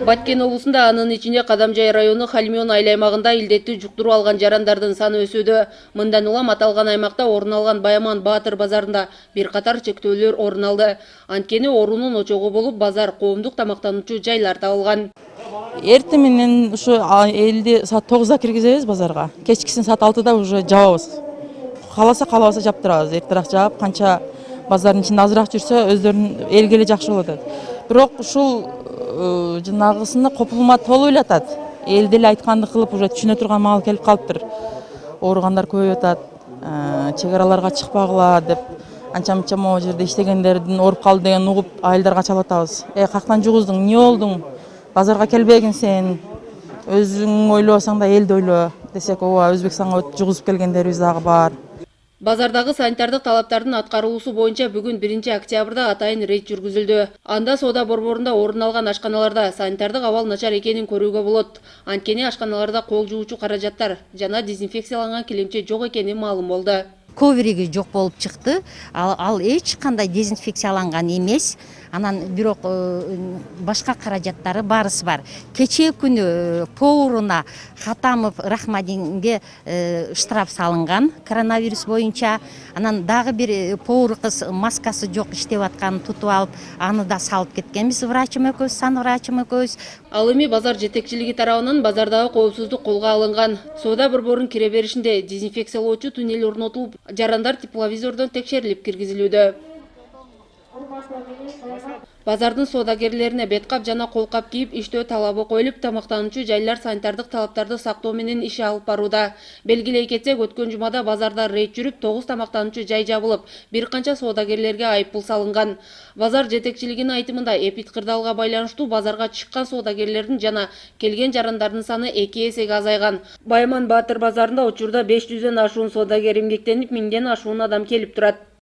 Баткен облусунда анын ичинде Кадамжай району Халимион айыл аймагында илдетти жуктуруу алган жарандардын саны өсүүдө. Мындан улам аталган аймакта орун алган Баяман Баатыр базарында бир катар чектөөлөр орун алды. Анткени оорунун очогу болуп базар коомдук тамактануучу жайлар табылган. Эртең менен ушу элди саат 9-да киргизебиз базарга. Кечкисин саат 6-да уже жабабыз. Каласа жаптырабыз. Эртерээк жаап, канча базардын ичинде азыраак жүрсө, өздөрүнүн элге эле жакшы болот. Бирок ушул жанагысына копулма толуп эле атат. Эл деле айтканды кылып уже түшүнө турган маал келип калыптыр. Ооругандар көбөйүп атат. Чек араларга чыкпагыла деп анча-мынча могу жерде иштегендердин ооруп калды деген угуп айылдарга чалып атабыз. Кактан жугуздуң, эмне болдуң? Базарга келбегин сен. Өзүң ойлобосаң да элди ойло десек, ооба Өзбекстанга жугузуп келгендерибиз дагы бар. Базардагы санитардык талаптардын аткарылуусу боюнча бүгүн 1-октябрда атайын рейд жүргүзүлдү. Анда соода борборунда орун алган ашканаларда санитардык абал начар экенин көрүүгө болот. Анткени ашканаларда кол жуучу каражаттар жана дезинфекцияланган килемче жок экени маалым болду. Ковриги жок болуп чыкты. Ал эч кандай дезинфекцияланган эмес. Анан бирок башка каражаттары барысы бар. Кечээ күнү поваруна Хатамов Рахмадинге штраф салынган коронавирус боюнча. Анан дагы бир повар кыз маскасы жок иштеп атканын тутуп алып, аны да салып кеткенбиз врачым экөөбүз, санврачым экөөбүз. Ал эми базар жетекчилиги тарабынан базардагы коопсуздук колго алынган. Соода борборунун кире беришинде дезинфекциялоочу туннель орнотулуп, жарандар тепловизордон текшерилип киргизилүүдө. Базардын соодагерлерине беткап жана колкап кийип иштөө талабы коюлуп, тамактануучу жайлар санитардык талаптарды сактоо менен иш алып барууда. Белгилей кетсек, өткөн жумада базарда рейд жүрүп, 9 тамактануучу жай жабылып, бир канча соодагерлерге айыппул салынган. Базар жетекчилигинин айтымында эпидкырдаалга байланыштуу базарга чыккан соодагерлердин жана келген жарандардын саны 2 эсеге азайган. Баяман Баатыр базарында учурда 500дөн ашуун соодагер эмгектенип, 1000ден ашуун адам келип турат.